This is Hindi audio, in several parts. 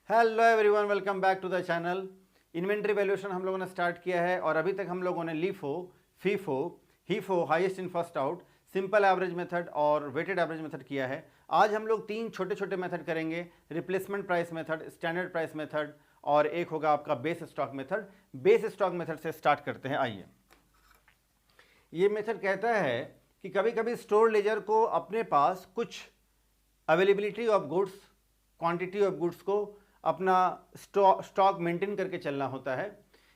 Hello everyone, welcome back to the channel. Inventory valuation हम लोगों ने स्टार्ट किया है और अभी तक हम लोगों ने LIFO, FIFO, HIFO, highest in first out, simple average method और वेटेड एवरेज मेथड किया है। आज हम लोग तीन छोटे छोटे मेथड करेंगे, replacement price method, standard price method और एक होगा आपका base stock method. Base stock method से स्टार्ट करते हैं। आइए, ये मेथड कहता है कि कभी कभी स्टोर लेजर को अपने पास कुछ availability of goods, quantity of goods को अपना स्टॉक मेंटेन करके चलना होता है,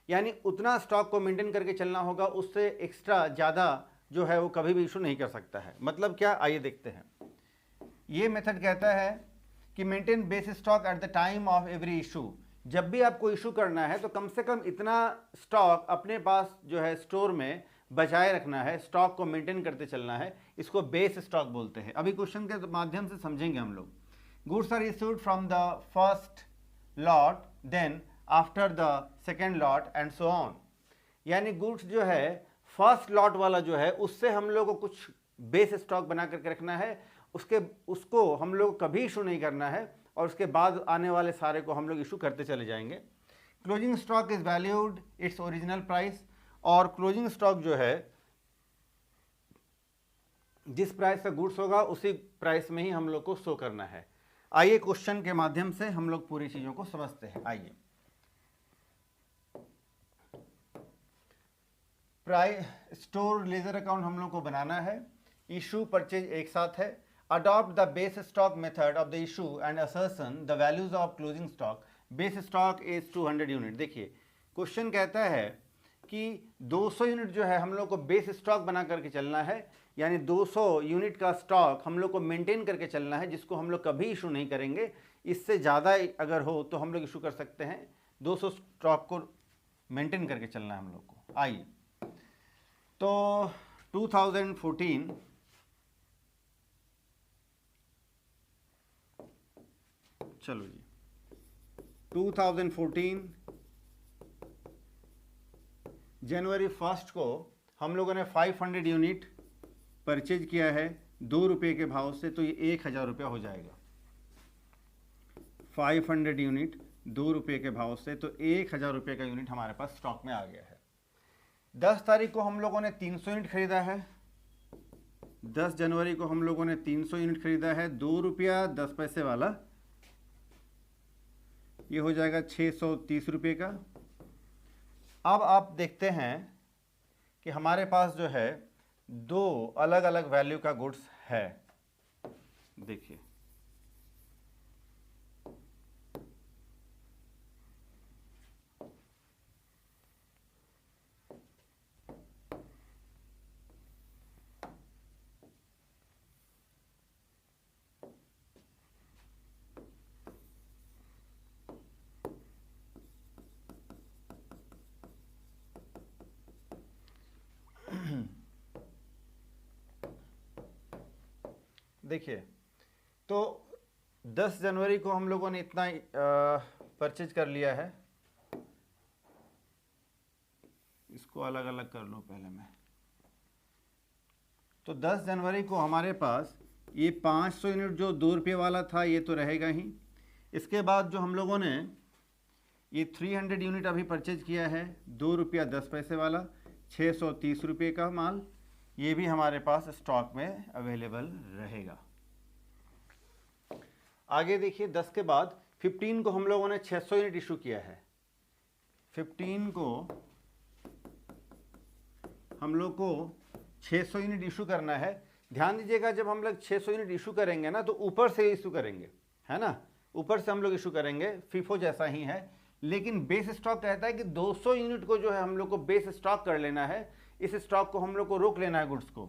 यानी उतना स्टॉक को मेंटेन करके चलना होगा, उससे एक्स्ट्रा ज़्यादा जो है वो कभी भी इशू नहीं कर सकता है। मतलब क्या, आइए देखते हैं। ये मेथड कहता है कि maintain base stock at the time of every issue. जब भी आपको इशू करना है तो कम से कम इतना स्टॉक अपने पास जो है स्टोर में बचाए रखना है, स्टॉक को मेंटेन करते चलना है। इसको बेस स्टॉक बोलते हैं। अभी क्वेश्चन के माध्यम से समझेंगे हम लोग। Goods are issued from the first lot, then after the second lot and so on. यानी गुड्स जो है फर्स्ट लॉट वाला जो है उससे हम लोग को कुछ बेस स्टॉक बना करके रखना है, उसको हम लोग कभी इशू नहीं करना है और उसके बाद आने वाले सारे को हम लोग इशू करते चले जाएंगे। Closing stock is valued its original price, और क्लोजिंग स्टॉक जो है जिस प्राइस का गुड्स होगा उसी प्राइस में ही हम लोग को शो करना है। आइए क्वेश्चन के माध्यम से हम लोग पूरी चीजों को समझते हैं। आइए, प्राइस स्टोर लेजर अकाउंट हम लोग को बनाना है। इशू परचेज एक साथ है। Adopt the base stock method of the issue and assertion the values of closing stock. Base stock is 200 unit. देखिए, क्वेश्चन कहता है कि 200 यूनिट जो है हम लोग को बेस स्टॉक बना करके चलना है, यानी 200 यूनिट का स्टॉक हम लोग को मेंटेन करके चलना है, जिसको हम लोग कभी इशू नहीं करेंगे। इससे ज़्यादा अगर हो तो हम लोग इशू कर सकते हैं। 200 स्टॉक को मेंटेन करके चलना है हम लोग को। आइए, तो 2014 चलो जी, 2014 जनवरी 1 को हम लोगों ने 500 यूनिट परचेज किया है 2 रुपये के भाव से, तो ये 1000 रुपया हो जाएगा। 500 यूनिट 2 रुपये के भाव से, तो 1000 रुपये का यूनिट हमारे पास स्टॉक में आ गया है। 10 तारीख को हम लोगों ने 300 यूनिट खरीदा है। 10 जनवरी को हम लोगों ने 300 यूनिट खरीदा है, 2 रुपया 10 पैसे वाला, ये हो जाएगा 630 रुपये का। अब आप देखते हैं कि हमारे पास जो है दो अलग अलग वैल्यू का गुड्स है। देखिए, देखिए, तो 10 जनवरी को हम लोगों ने इतना परचेज कर लिया है। इसको अलग अलग कर लो पहले मैं। तो 10 जनवरी को हमारे पास ये 500 यूनिट जो 2 रुपये वाला था ये तो रहेगा ही। इसके बाद जो हम लोगों ने ये 300 यूनिट अभी परचेज किया है 2 रुपया 10 पैसे वाला, 630 रुपये का माल, ये भी हमारे पास स्टॉक में अवेलेबल रहेगा। आगे देखिए, 10 के बाद 15 को हम लोगों ने 600 यूनिट इशू किया है। 15 को हम लोग को 600 यूनिट इशू करना है। ध्यान दीजिएगा, जब हम लोग 600 यूनिट इशू करेंगे ना तो ऊपर से इशू करेंगे, है ना, ऊपर से हम लोग इशू करेंगे। फीफो जैसा ही है, लेकिन बेस स्टॉक कहता है कि 200 यूनिट को जो है हम लोग को बेस स्टॉक कर लेना है। इस स्टॉक को हम लोग को रोक लेना है, गुड्स को।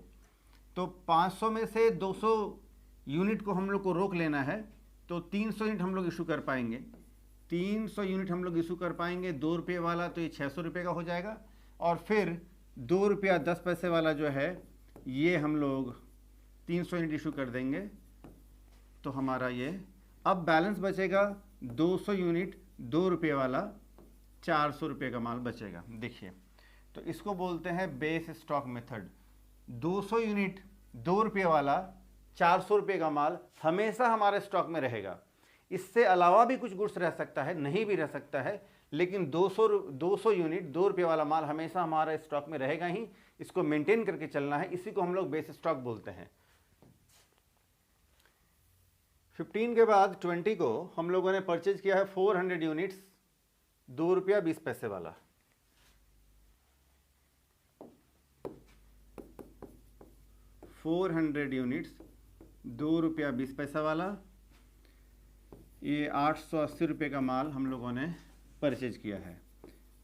तो 500 में से 200 यूनिट को हम लोग को रोक लेना है, तो 300 यूनिट हम लोग इशू कर पाएंगे। 300 यूनिट हम लोग इशू कर पाएंगे 2 रुपये वाला, तो ये 600 रुपये का हो जाएगा। और फिर 2 रुपया 10 पैसे वाला जो है ये हम लोग 300 यूनिट इशू कर देंगे, तो हमारा ये अब बैलेंस बचेगा 200 यूनिट 2 रुपये वाला, 400 रुपये का माल बचेगा। देखिए, तो इसको बोलते हैं बेस स्टॉक मेथड। 200 यूनिट 2 रुपये वाला, 400 रुपये का माल हमेशा हमारे स्टॉक में रहेगा। इससे अलावा भी कुछ गुड्स रह सकता है, नहीं भी रह सकता है, लेकिन 200 यूनिट 2 रुपये वाला माल हमेशा हमारा स्टॉक में रहेगा ही। इसको मेंटेन करके चलना है, इसी को हम लोग बेस स्टॉक बोलते हैं। 15 के बाद 20 को हम लोगों ने परचेज किया है 400 यूनिट्स 2 रुपया 20 पैसे वाला। यूनिट्स 2 रुपया 20 पैसा वाला, ये 880 रुपये का माल हम लोगों ने परचेज किया है।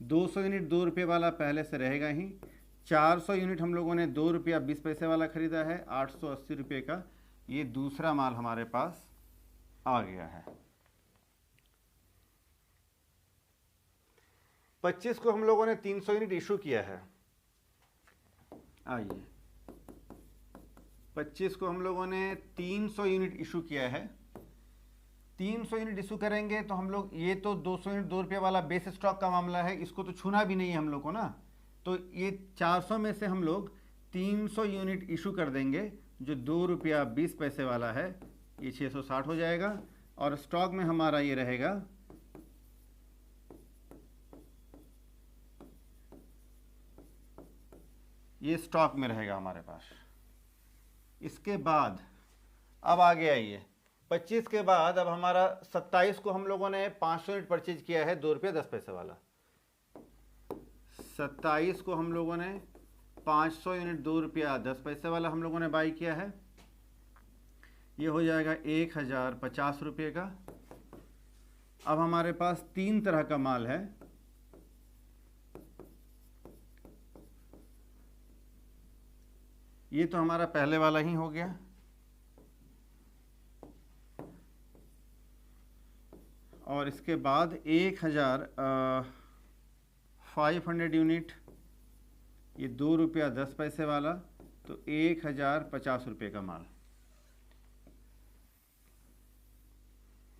200 यूनिट 2 रुपये वाला पहले से रहेगा ही। 400 यूनिट हम लोगों ने 2 रुपया 20 पैसे वाला खरीदा है, 880 रुपये का ये दूसरा माल हमारे पास आ गया है। 25 को हम लोगों ने 300 यूनिट इशू किया है। आइए 25 को हम लोगों ने 300 यूनिट इशू किया है। 300 यूनिट इशू करेंगे तो हम लोग, ये तो 200 यूनिट 2 रुपये वाला बेस स्टॉक का मामला है, इसको तो छूना भी नहीं है हम लोग को ना। तो ये 400 में से हम लोग 300 यूनिट इशू कर देंगे, जो 2 रुपया 20 पैसे वाला है, ये 660 हो जाएगा। और स्टॉक में हमारा ये रहेगा ये स्टॉक में रहेगा हमारे पास। इसके बाद अब आगे आइए 25 के बाद अब हमारा 27 को हम लोगों ने 500 यूनिट परचेज किया है 2 रुपया 10 पैसे वाला। 27 को हम लोगों ने 500 यूनिट 2 रुपया 10 पैसे वाला हम लोगों ने बाई किया है। ये हो जाएगा 1050 रुपये का। अब हमारे पास 3 तरह का माल है। ये तो हमारा पहले वाला ही हो गया। और इसके बाद 1500 यूनिट ये 2 रुपया 10 पैसे वाला, तो 1050 रुपये का माल।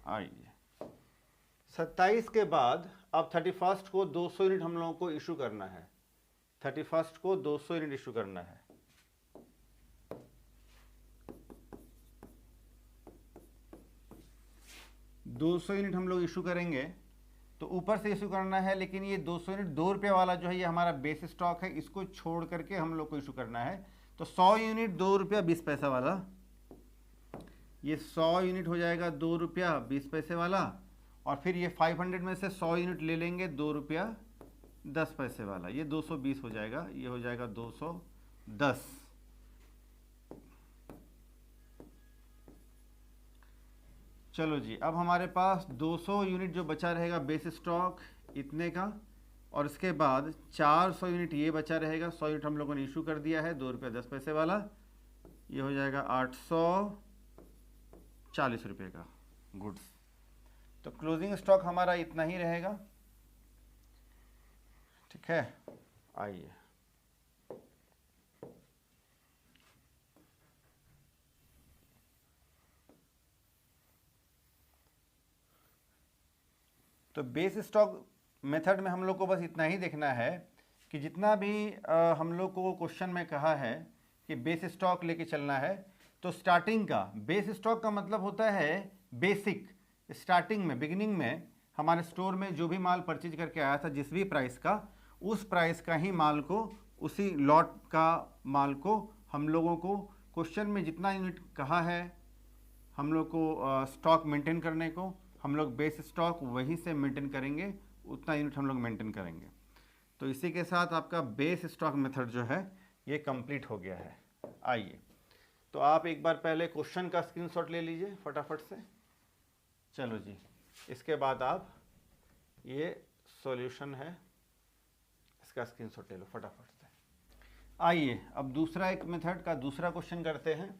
आइए 27 के बाद अब 31 को 200 यूनिट हम लोगों को इशू करना है। 31 को 200 यूनिट इशू करना है। दो 200 यूनिट हम लोग इशू करेंगे तो ऊपर से इशू करना है, लेकिन ये 200 यूनिट 2 रुपये वाला जो है ये हमारा बेस स्टॉक है, इसको छोड़ करके हम लोग को इशू करना है। तो 100 यूनिट 2 रुपया 20 पैसा वाला, ये 100 यूनिट हो जाएगा 2 रुपया 20 पैसे वाला। और फिर ये 500 में से 100 यूनिट ले लेंगे 2 रुपया 10 पैसे वाला, ये 220 हो जाएगा, ये हो जाएगा 210। चलो जी, अब हमारे पास 200 यूनिट जो बचा रहेगा बेस स्टॉक इतने का, और इसके बाद 400 यूनिट ये बचा रहेगा। 100 यूनिट हम लोगों ने इशू कर दिया है 2 रुपया 10 पैसे वाला, ये हो जाएगा 840 रुपये का गुड्स। तो क्लोजिंग स्टॉक हमारा इतना ही रहेगा। ठीक है, आइए तो बेस स्टॉक मेथड में हम लोग को बस इतना ही देखना है कि जितना भी हम लोग को क्वेश्चन में कहा है कि बेस स्टॉक लेके चलना है, तो स्टार्टिंग का बेस स्टॉक का मतलब होता है बेसिक। स्टार्टिंग में, बिगिनिंग में हमारे स्टोर में जो भी माल परचेज करके आया था जिस भी प्राइस का, उस प्राइस का ही माल को, उसी लॉट का माल को हम लोगों को क्वेश्चन में जितना यूनिट कहा है हम लोग को स्टॉक मेंटेन करने को, हम लोग बेस स्टॉक वहीं से मेंटेन करेंगे, उतना यूनिट हम लोग मेंटेन करेंगे। तो इसी के साथ आपका बेस स्टॉक मेथड जो है ये कंप्लीट हो गया है। आइए, तो आप एक बार पहले क्वेश्चन का स्क्रीनशॉट ले लीजिए फटाफट से। चलो जी, इसके बाद आप ये सॉल्यूशन है इसका स्क्रीनशॉट ले लो फटाफट से। आइए अब दूसरा एक मेथड का दूसरा क्वेश्चन करते हैं।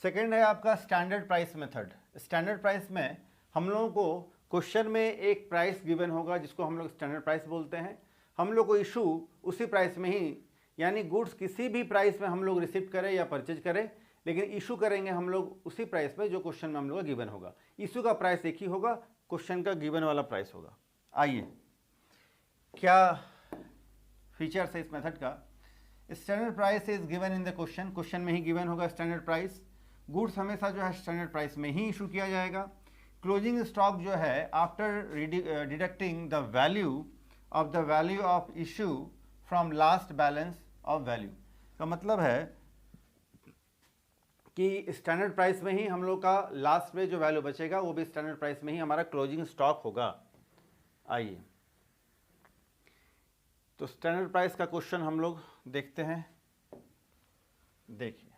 सेकंड है आपका standard price method. Standard price में हम लोगों को क्वेश्चन में एक प्राइस गिवन होगा जिसको हम लोग स्टैंडर्ड प्राइस बोलते हैं। हम लोग को इशू उसी प्राइस में ही, यानी गुड्स किसी भी प्राइस में हम लोग रिसीव करें या परचेज करें, लेकिन इशू करेंगे हम लोग उसी प्राइस में जो क्वेश्चन में हम लोग का गिवन होगा। इशू का प्राइस एक ही होगा, क्वेश्चन का गिवन वाला प्राइस होगा। आइए, क्या फीचर्स है इस मेथड का। Standard price is given in the question, question में ही गिवन होगा स्टैंडर्ड प्राइस। गुड्स हमेशा जो है स्टैंडर्ड प्राइस में ही इशू किया जाएगा। क्लोजिंग स्टॉक जो है after deducting the value of issue from last balance of value, का मतलब है कि स्टैंडर्ड प्राइस में ही हम लोग का लास्ट में जो वैल्यू बचेगा वो भी स्टैंडर्ड प्राइस में ही हमारा क्लोजिंग स्टॉक होगा। आइए तो स्टैंडर्ड प्राइस का क्वेश्चन हम लोग देखते हैं। देखिए,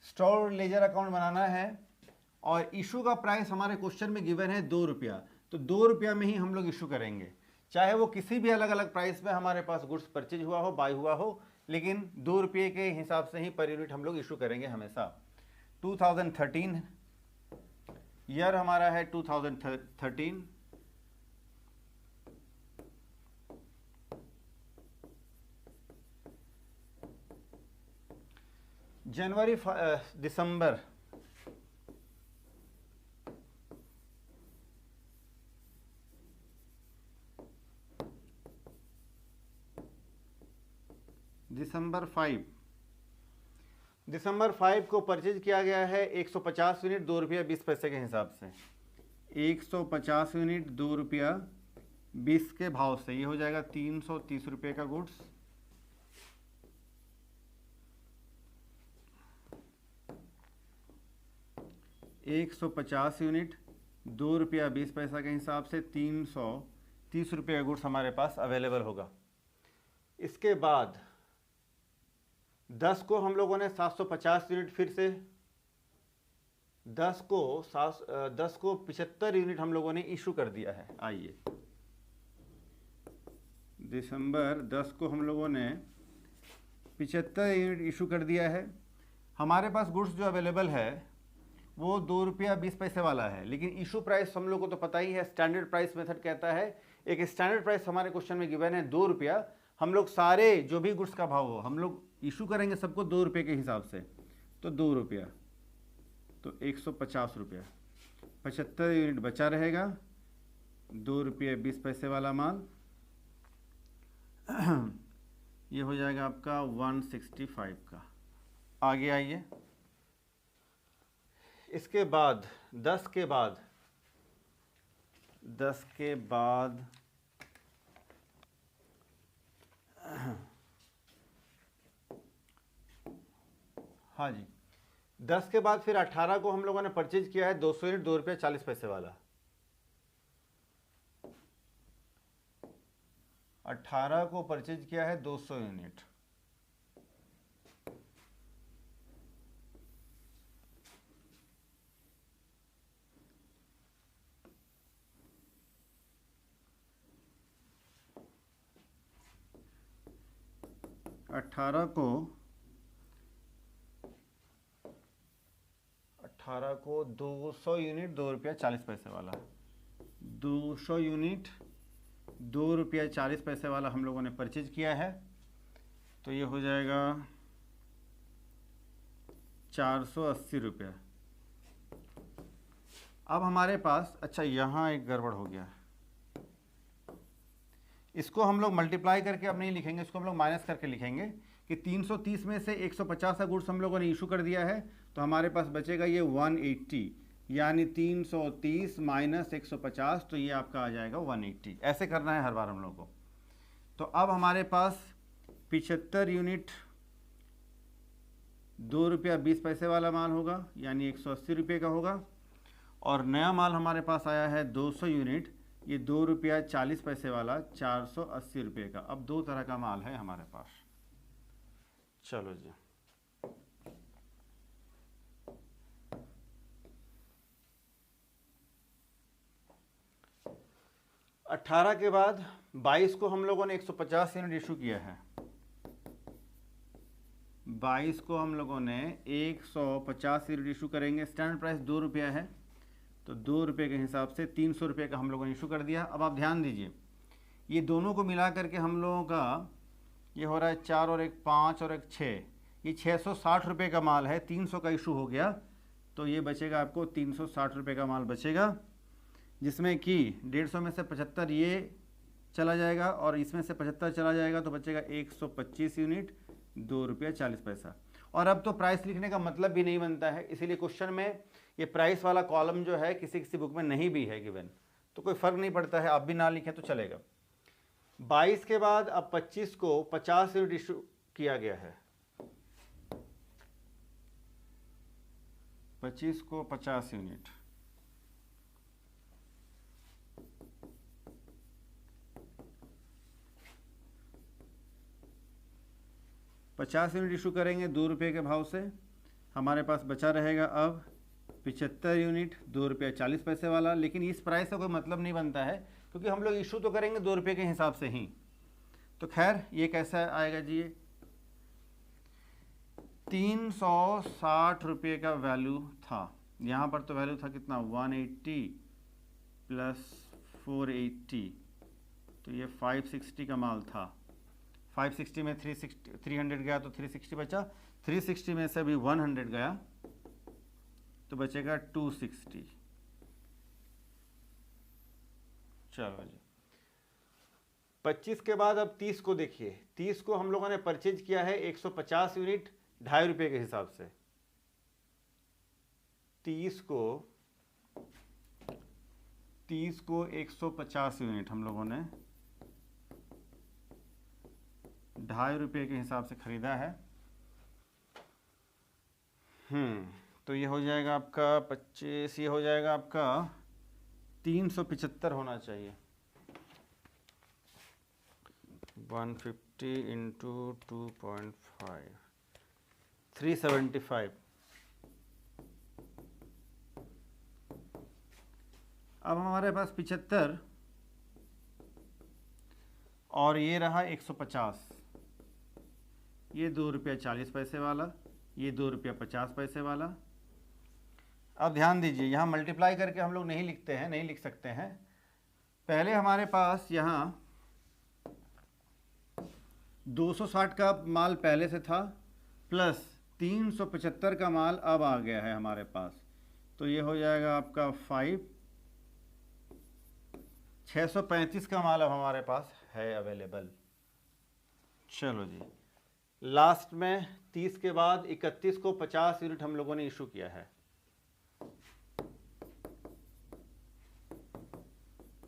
स्टोर लेजर अकाउंट बनाना है और इशू का प्राइस हमारे क्वेश्चन में गिवन है 2 रुपया, तो 2 रुपया में ही हम लोग इशू करेंगे, चाहे वो किसी भी अलग अलग प्राइस में हमारे पास गुड्स परचेज हुआ हो, बाय हुआ हो, लेकिन 2 रुपये के हिसाब से ही पर यूनिट हम लोग इशू करेंगे हमेशा। 2013 ईयर हमारा है 2013, जनवरी दिसंबर दिसंबर 5 को परचेज किया गया है 150 यूनिट 2 रुपया 20 पैसे के हिसाब से, 150 यूनिट 2 रुपया 20 के भाव से, ये हो जाएगा 330 रुपये का गुड्स। एक 150 यूनिट 2 रुपया 20 पैसा के हिसाब से 330 रुपये का गुड्स हमारे पास अवेलेबल होगा। इसके बाद 10 को हम लोगों ने 750 यूनिट, फिर से 10 को 75 यूनिट हम लोगों ने इशू कर दिया है। आइए, दिसंबर 10 को हम लोगों ने 75 यूनिट इशू कर दिया है। हमारे पास गुड्स जो अवेलेबल है वो 2 रुपया 20 पैसे वाला है, लेकिन इशू प्राइस हम लोग को तो पता ही है, स्टैंडर्ड प्राइस मेथड कहता है एक स्टैंडर्ड प्राइस हमारे क्वेश्चन में गिवन है 2 रुपया। हम लोग सारे जो भी गुड्स का भाव हो हम लोग इशू करेंगे सबको 2 रुपये के हिसाब से, तो 2 रुपया तो 150 रुपया, 75 यूनिट बचा रहेगा, 2 रुपये 20 पैसे वाला माल, ये हो जाएगा आपका 165 का। आगे आइए, इसके बाद 10 के बाद हाँ जी, 10 के बाद फिर 18 को हम लोगों ने परचेज किया है 200 यूनिट 2 रुपये 40 पैसे वाला। 18 को परचेज किया है 200 यूनिट, अठारह को 200 यूनिट 2 रुपया 40 पैसे वाला, 200 यूनिट 2 रुपया 40 पैसे वाला हम लोगों ने परचेज किया है, तो ये हो जाएगा 480 रुपया। अब हमारे पास, अच्छा यहाँ एक गड़बड़ हो गया, इसको हम लोग मल्टीप्लाई करके अब नहीं लिखेंगे, इसको हम लोग माइनस करके लिखेंगे कि 330 में से 150 का गुड्स हम लोगों ने इशू कर दिया है, तो हमारे पास बचेगा ये 180, यानी 330 माइनस 150, तो ये आपका आ जाएगा 180। ऐसे करना है हर बार हम लोग को। तो अब हमारे पास 75 यूनिट 2 रुपया 20 पैसे वाला माल होगा, यानी 180 रुपये का होगा, और नया माल हमारे पास आया है 200 यूनिट, ये 2 रुपया 40 पैसे वाला 480 रुपये का। अब 2 तरह का माल है हमारे पास। चलो जी, अट्ठारह के बाद 22 को हम लोगों ने 150 यूनिट इशू किया है, 22 को हम लोगों ने 150 यूनिट इशू करेंगे। स्टैंडर्ड प्राइस 2 रुपया है, तो 2 रुपये के हिसाब से 300 रुपये का हम लोगों ने इशू कर दिया। अब आप ध्यान दीजिए, ये दोनों को मिला करके हम लोगों का ये हो रहा है 4 और 1 5 और 1 6, ये 660 रुपये का माल है। 300 का इशू हो गया, तो ये बचेगा आपको 360 रुपये का माल बचेगा, जिसमें कि 150 में से 75 ये चला जाएगा और इसमें से 75 चला जाएगा, तो बचेगा 125 यूनिट 2 रुपया 40 पैसा। और अब तो प्राइस लिखने का मतलब भी नहीं बनता है, इसीलिए क्वेश्चन में ये प्राइस वाला कॉलम जो है किसी किसी बुक में नहीं भी है गिवन, तो कोई फ़र्क नहीं पड़ता है, आप भी ना लिखें तो चलेगा। 22 के बाद अब 25 को 50 यूनिट इशू किया गया है, 25 को 50 यूनिट। पचास यूनिट इशू करेंगे 2 रुपये के भाव से, हमारे पास बचा रहेगा अब 75 यूनिट 2 रुपये 40 पैसे वाला। लेकिन इस प्राइस का कोई मतलब नहीं बनता है क्योंकि हम लोग इशू तो करेंगे 2 रुपये के हिसाब से ही। तो खैर ये कैसा आएगा जी, ये 360 रुपये का वैल्यू था, यहाँ पर तो वैल्यू था कितना 180 प्लस 480, तो ये 560 का माल था। 560 में 300 गया तो 360 बचा, 360 में से भी 100 गया तो बचेगा 260। चलो जी 25 के बाद अब 30 को देखिए, 30 को हम लोगों ने परचेज किया है 150 यूनिट 2.5 रुपये के हिसाब से। 30 को 150 यूनिट हम लोगों ने 2.5 रुपये के हिसाब से खरीदा है। तो ये हो जाएगा आपका 25, ये हो जाएगा आपका 375 होना चाहिए। 150 इंटू 2.5 375। अब हमारे पास 75 और ये रहा 150, ये 2 रुपया 40 पैसे वाला, ये 2 रुपया 50 पैसे वाला। अब ध्यान दीजिए यहाँ मल्टीप्लाई करके हम लोग नहीं लिखते हैं, नहीं लिख सकते हैं। पहले हमारे पास यहाँ 260 का माल पहले से था प्लस 375 का माल अब आ गया है हमारे पास, तो ये हो जाएगा आपका 635 का माल अब हमारे पास है अवेलेबल। चलो जी लास्ट में 30 के बाद 31 को 50 यूनिट हम लोगों ने इशू किया है।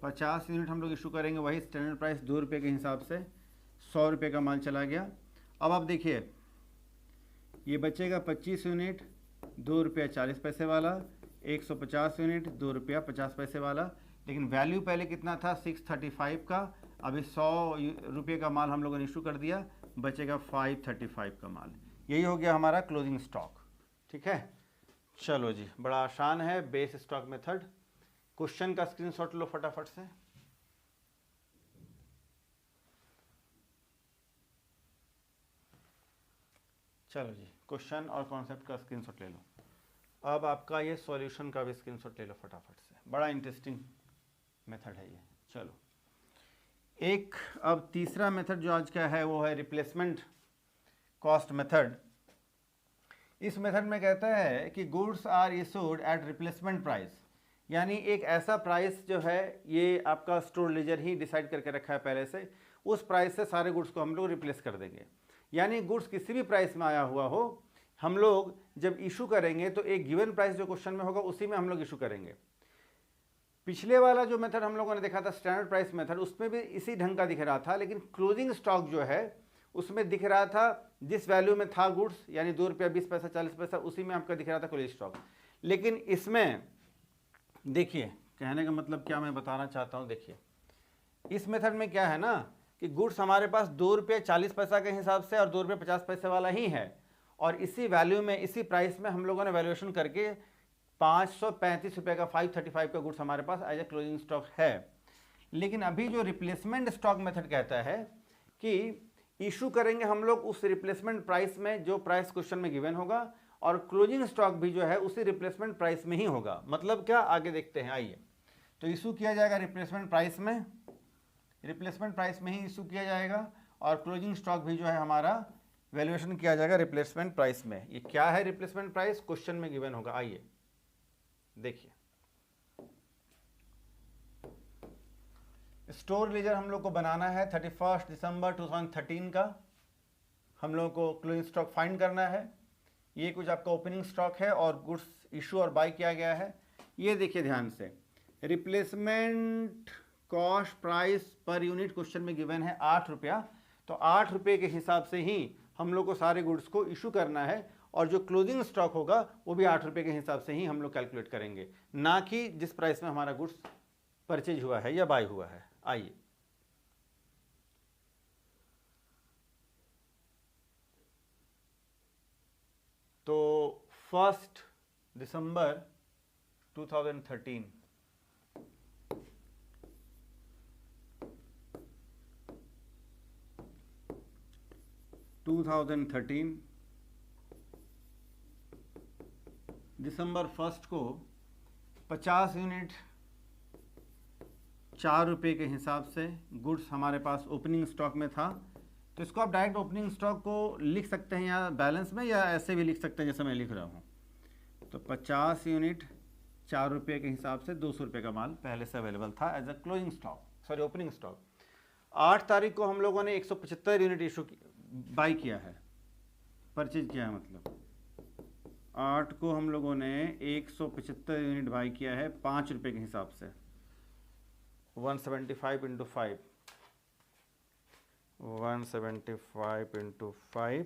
50 यूनिट हम लोग इशू करेंगे, वही स्टैंडर्ड प्राइस 2 रुपये के हिसाब से 100 रुपये का माल चला गया। अब आप देखिए ये बचेगा 25 यूनिट 2 रुपया 40 पैसे वाला, 150 यूनिट 2 रुपया 50 पैसे वाला। लेकिन वैल्यू पहले कितना था 635 का, अभी 100 रुपये का माल हम लोगों ने इशू कर दिया, बचेगा 535 का माल। यही हो गया हमारा क्लोजिंग स्टॉक। ठीक है, चलो जी बड़ा आसान है बेस स्टॉक मेथड। क्वेश्चन का स्क्रीनशॉट लो फटाफट से। चलो जी क्वेश्चन और कॉन्सेप्ट का स्क्रीनशॉट ले लो। अब आपका ये सॉल्यूशन का भी स्क्रीनशॉट ले लो फटाफट से, बड़ा इंटरेस्टिंग मेथड है ये। चलो एक अब तीसरा मेथड जो आज का है वो है रिप्लेसमेंट कॉस्ट मेथड। इस मेथड में कहता है कि goods are issued at replacement price, यानी एक ऐसा प्राइस जो है ये आपका स्टोर लीजर ही डिसाइड करके रखा है पहले से, उस प्राइस से सारे गुड्स को हम लोग रिप्लेस कर देंगे। यानी गुड्स किसी भी प्राइस में आया हुआ हो, हम लोग जब इशू करेंगे तो एक गिवन प्राइस जो क्वेश्चन में होगा उसी में हम लोग इशू करेंगे। पिछले वाला जो मेथड हम लोगों ने देखा था स्टैंडर्ड प्राइस मेथड, उसमें भी इसी ढंग का दिख रहा था, लेकिन क्लोजिंग स्टॉक जो है उसमें दिख रहा था जिस वैल्यू में था गुड्स, यानी 2 रुपया 20 पैसा 40 पैसा, उसी में आपका दिख रहा था क्लोजिंग स्टॉक। लेकिन इसमें देखिए कहने का मतलब क्या मैं बताना चाहता हूँ, देखिए इस मेथड में क्या है ना कि गुड्स हमारे पास 2 रुपये 40 पैसा के हिसाब से और 2 रुपये 50 पैसे वाला ही है, और इसी वैल्यू में इसी प्राइस में हम लोगों ने वैल्यूएशन करके 535 रुपये का 535 का गुड्स हमारे पास एज ए क्लोजिंग स्टॉक है। लेकिन अभी जो रिप्लेसमेंट स्टॉक मेथड कहता है कि इशू करेंगे हम लोग उस रिप्लेसमेंट प्राइस में जो प्राइस क्वेश्चन में गिवन होगा, और क्लोजिंग स्टॉक भी जो है उसी रिप्लेसमेंट प्राइस में ही होगा। मतलब क्या, आगे देखते हैं आइए। तो इशू किया जाएगा रिप्लेसमेंट प्राइस में, रिप्लेसमेंट प्राइस में ही इशू किया जाएगा, और क्लोजिंग स्टॉक भी जो है हमारा वैल्यूएशन किया जाएगा रिप्लेसमेंट प्राइस में। ये क्या है रिप्लेसमेंट प्राइस, क्वेश्चन में गिवन होगा। आइए देखिए, स्टोर लीजर हम लोग को बनाना है 31 दिसंबर 2013 का, हम लोग को क्लोजिंग स्टॉक फाइंड करना है। ये कुछ आपका ओपनिंग स्टॉक है और गुड्स इशू और बाय किया गया है। ये देखिए ध्यान से, replacement cost price per unit question में गिवन है 8 रुपया, तो 8 रुपये के हिसाब से ही हम लोग को सारे गुड्स को इशू करना है, और जो क्लोजिंग स्टॉक होगा वो भी 8 रुपये के हिसाब से ही हम लोग कैलकुलेट करेंगे, ना कि जिस प्राइस में हमारा गुड्स परचेज हुआ है या बाय हुआ है। आइए तो 1 दिसंबर 2013 दिसंबर 1 को 50 यूनिट 4 रुपये के हिसाब से गुड्स हमारे पास ओपनिंग स्टॉक में था। तो इसको आप डायरेक्ट ओपनिंग स्टॉक को लिख सकते हैं या बैलेंस में, या ऐसे भी लिख सकते हैं जैसे मैं लिख रहा हूँ। तो 50 यूनिट 4 रुपये के हिसाब से 200 रुपये का माल पहले से अवेलेबल था as a closing stock, sorry opening stock. 8 तारीख को हम लोगों ने 175 यूनिट इशू बाई किया है, परचेज किया है, मतलब 8 को हम लोगों ने 175 यूनिट बाई किया है 5 रुपये के हिसाब से। 175 इंटू 5, 175 इंटू 5,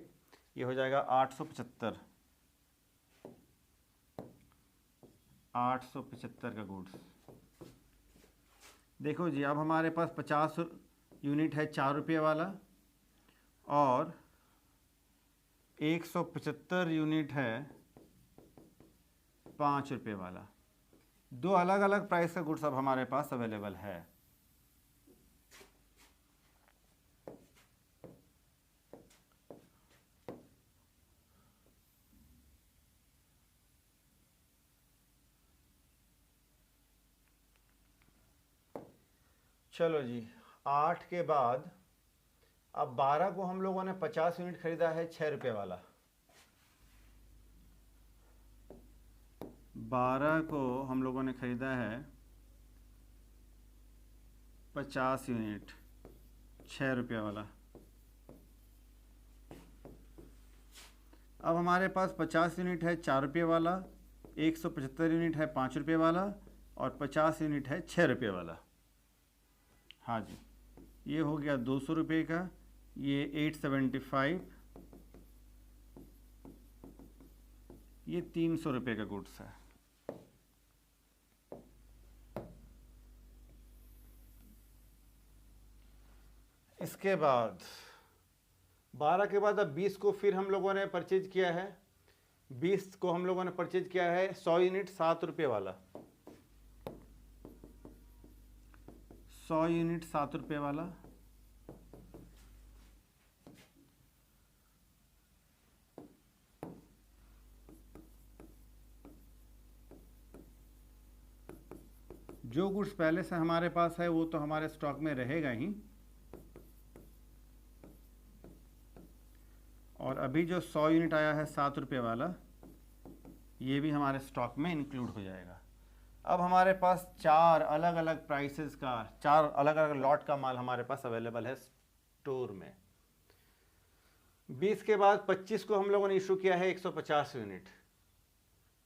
ये हो जाएगा 875 का गुड्स। देखो जी, अब हमारे पास 50 यूनिट है 4 रुपये वाला और 175 यूनिट है 5 रुपये वाला। दो अलग अलग प्राइस का गुड्स अब हमारे पास अवेलेबल है। चलो जी, 8 के बाद अब 12 को हम लोगों ने 50 यूनिट खरीदा है 6 रुपये वाला। 12 को हम लोगों ने खरीदा है 50 यूनिट 6 रुपये वाला। अब हमारे पास 50 यूनिट है 4 रुपये वाला, 175 यूनिट है 5 रुपये वाला और 50 यूनिट है 6 रुपये वाला। हाँ जी, ये हो गया 200 रुपये का, ये 875, ये 300 रुपये का गुड्स है। इसके बाद 12 के बाद अब 20 को फिर हम लोगों ने परचेज किया है। 20 को हम लोगों ने परचेज किया है 100 यूनिट 7 रुपये वाला। 100 यूनिट 7 रुपये वाला। जो गुड्स पहले से हमारे पास है वो तो हमारे स्टॉक में रहेगा ही, और अभी जो 100 यूनिट आया है 7 रुपये वाला, ये भी हमारे स्टॉक में इंक्लूड हो जाएगा। अब हमारे पास 4 अलग अलग प्राइसेस का, 4 अलग अलग लॉट का माल हमारे पास अवेलेबल है स्टोर में। 20 के बाद 25 को हम लोगों ने इशू किया है 150 यूनिट।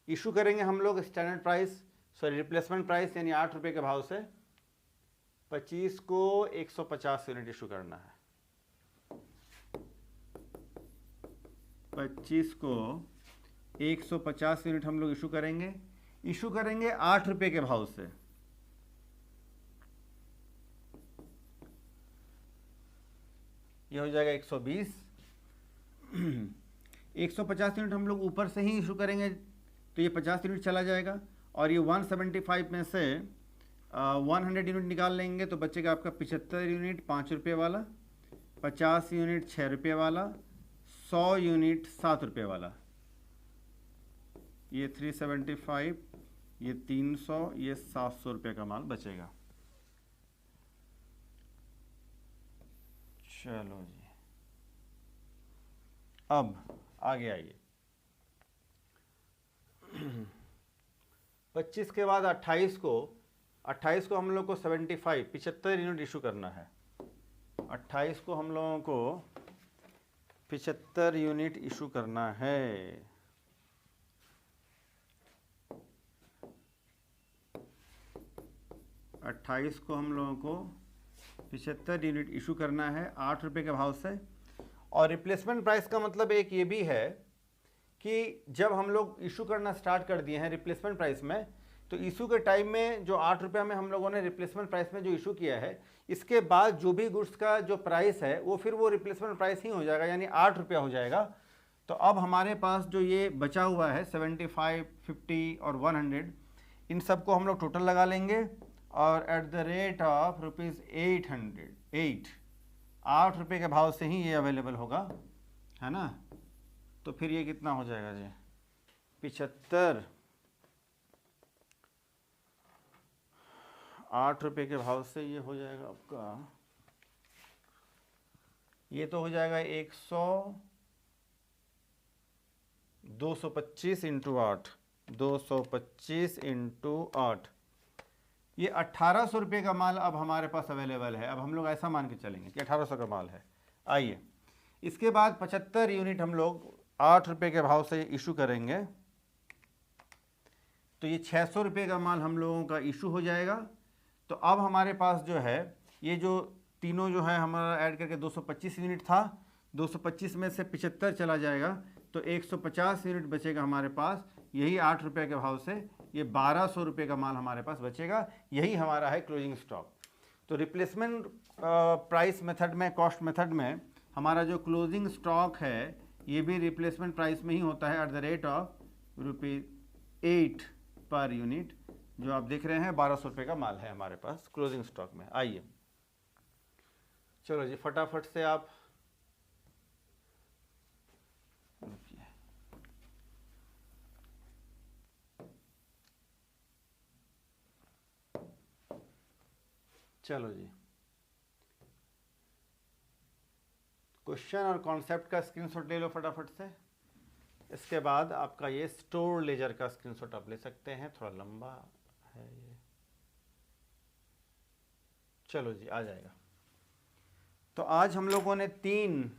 इशू करेंगे हम लोग standard price, sorry replacement price यानी 8 रुपये के भाव से। 25 को 150 यूनिट इशू करना है। 25 को 150 यूनिट हम लोग इशू करेंगे। इशू करेंगे 8 रुपये के भाव से। ये हो जाएगा 120। 150 यूनिट हम लोग ऊपर से ही इशू करेंगे तो ये 50 यूनिट चला जाएगा, और ये 175 में से 100 यूनिट निकाल लेंगे तो बचेगा आपका 75 यूनिट 5 रुपये वाला, 50 यूनिट 6 रुपये वाला, 100 यूनिट 7 रुपये वाला। ये 375, ये 300, ये 700 रुपये का माल बचेगा। चलो जी, अब आगे आइए। 25 के बाद 28 को हम लोग को 75 यूनिट इशू करना है। 28 को हम लोगों को 75 यूनिट इशू करना है। 28 को हम लोगों को 75 यूनिट इशू करना है 8 रुपये के भाव से। और रिप्लेसमेंट प्राइस का मतलब एक ये भी है कि जब हम लोग इशू करना स्टार्ट कर दिए हैं रिप्लेसमेंट प्राइस में, तो इशू के टाइम में जो 8 रुपये में हम लोगों ने रिप्लेसमेंट प्राइस में जो इशू किया है, इसके बाद जो भी गुड्स का जो प्राइस है वो फिर वो रिप्लेसमेंट प्राइस ही हो जाएगा, यानी 8 रुपया हो जाएगा। तो अब हमारे पास जो ये बचा हुआ है 75, 50 और 100, इन सब को हम लोग टोटल लगा लेंगे और एट द रेट ऑफ ₹800, 8 रुपये के भाव से ही ये अवेलेबल होगा, है ना। तो फिर ये कितना हो जाएगा जी, 75, 8 रुपये के भाव से ये हो जाएगा आपका, ये तो हो जाएगा 225 इंटू 8, 225 इंटू 8, ये 1800 रुपये का माल अब हमारे पास अवेलेबल है। अब हम लोग ऐसा मान के चलेंगे कि 1800 का माल है। आइए, इसके बाद 75 यूनिट हम लोग 8 रुपये के भाव से इशू करेंगे, तो ये 600 रुपये का माल हम लोगों का इशू हो जाएगा। तो अब हमारे पास जो है ये जो तीनों जो है हमारा ऐड करके 225 यूनिट था, 225 में से 75 चला जाएगा तो 150 यूनिट बचेगा हमारे पास। यही 8 रुपये के भाव से ये 1200 रुपये का माल हमारे पास बचेगा। यही हमारा है क्लोजिंग स्टॉक। तो रिप्लेसमेंट प्राइस मेथड में, कॉस्ट मेथड में हमारा जो क्लोजिंग स्टॉक है ये भी रिप्लेसमेंट प्राइस में ही होता है at the rate of ₹8 per unit. जो आप देख रहे हैं 1200 रुपये का माल है हमारे पास क्लोजिंग स्टॉक में। आइए चलो जी फटाफट से आप चलो जी क्वेश्चन और कॉन्सेप्ट का स्क्रीनशॉट ले लो फटाफट से। इसके बाद आपका ये स्टोर लेजर का स्क्रीनशॉट आप ले सकते हैं, थोड़ा लंबा है ये। चलो जी आ जाएगा। तो आज हम लोगों ने 3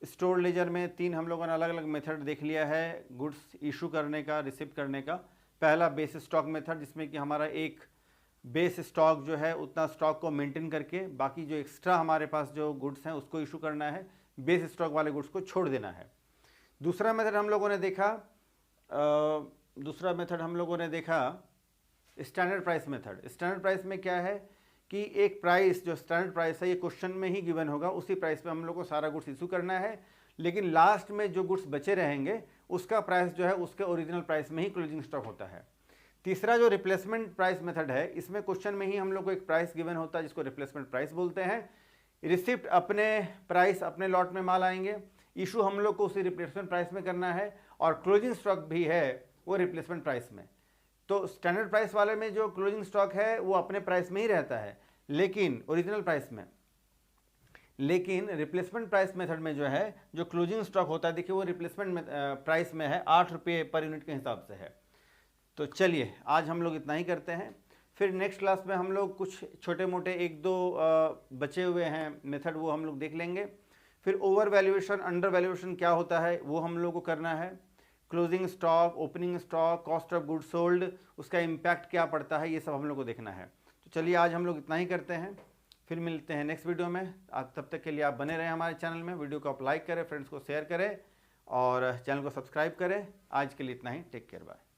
स्टोर लेजर में 3 हम लोगों ने अलग अलग मेथड देख लिया है गुड्स इशू करने का, रिसीव करने का। पहला बेस स्टॉक मेथड, जिसमें कि हमारा एक बेस स्टॉक जो है उतना स्टॉक को मेंटेन करके बाकी जो एक्स्ट्रा हमारे पास जो गुड्स हैं उसको इशू करना है, बेस स्टॉक वाले गुड्स को छोड़ देना है। दूसरा मेथड हम लोगों ने देखा standard price method. Standard price में क्या है कि एक प्राइस जो स्टैंडर्ड प्राइस है ये क्वेश्चन में ही गिवन होगा, उसी प्राइस पे हम लोग को सारा गुड्स इशू करना है, लेकिन लास्ट में जो गुड्स बचे रहेंगे उसका प्राइस जो है उसके ओरिजिनल प्राइस में ही क्लोजिंग स्टॉक होता है। तीसरा जो रिप्लेसमेंट प्राइस मेथड है, इसमें क्वेश्चन में ही हम लोग को एक प्राइस गिवन होता है जिसको रिप्लेसमेंट प्राइस बोलते हैं। रिसिप्ट अपने प्राइस अपने लॉट में माल आएंगे, इशू हम लोग को उसी रिप्लेसमेंट प्राइस में करना है, और क्लोजिंग स्टॉक भी है वो रिप्लेसमेंट प्राइस में। तो स्टैंडर्ड प्राइस वाले में जो क्लोजिंग स्टॉक है वो अपने प्राइस में ही रहता है, लेकिन ओरिजिनल प्राइस में। लेकिन रिप्लेसमेंट प्राइस मेथड में जो है जो क्लोजिंग स्टॉक होता है, देखिए वो रिप्लेसमेंट प्राइस में है, 8 रुपये पर यूनिट के हिसाब से है। तो चलिए आज हम लोग इतना ही करते हैं, फिर नेक्स्ट क्लास में हम लोग कुछ छोटे मोटे 1-2 बचे हुए हैं मेथड वो हम लोग देख लेंगे। फिर ओवर वैल्यूएशन, अंडर वैल्यूएशन क्या होता है वो हम लोग को करना है। Closing stock, opening stock, cost of goods sold, उसका इम्पैक्ट क्या पड़ता है, ये सब हम लोग को देखना है। तो चलिए आज हम लोग इतना ही करते हैं, फिर मिलते हैं नेक्स्ट वीडियो में। तब तक के लिए आप बने रहें हमारे चैनल में। वीडियो को आप लाइक करें, फ्रेंड्स को शेयर करें और चैनल को सब्सक्राइब करें। आज के लिए इतना ही, टेक केयर, बाय।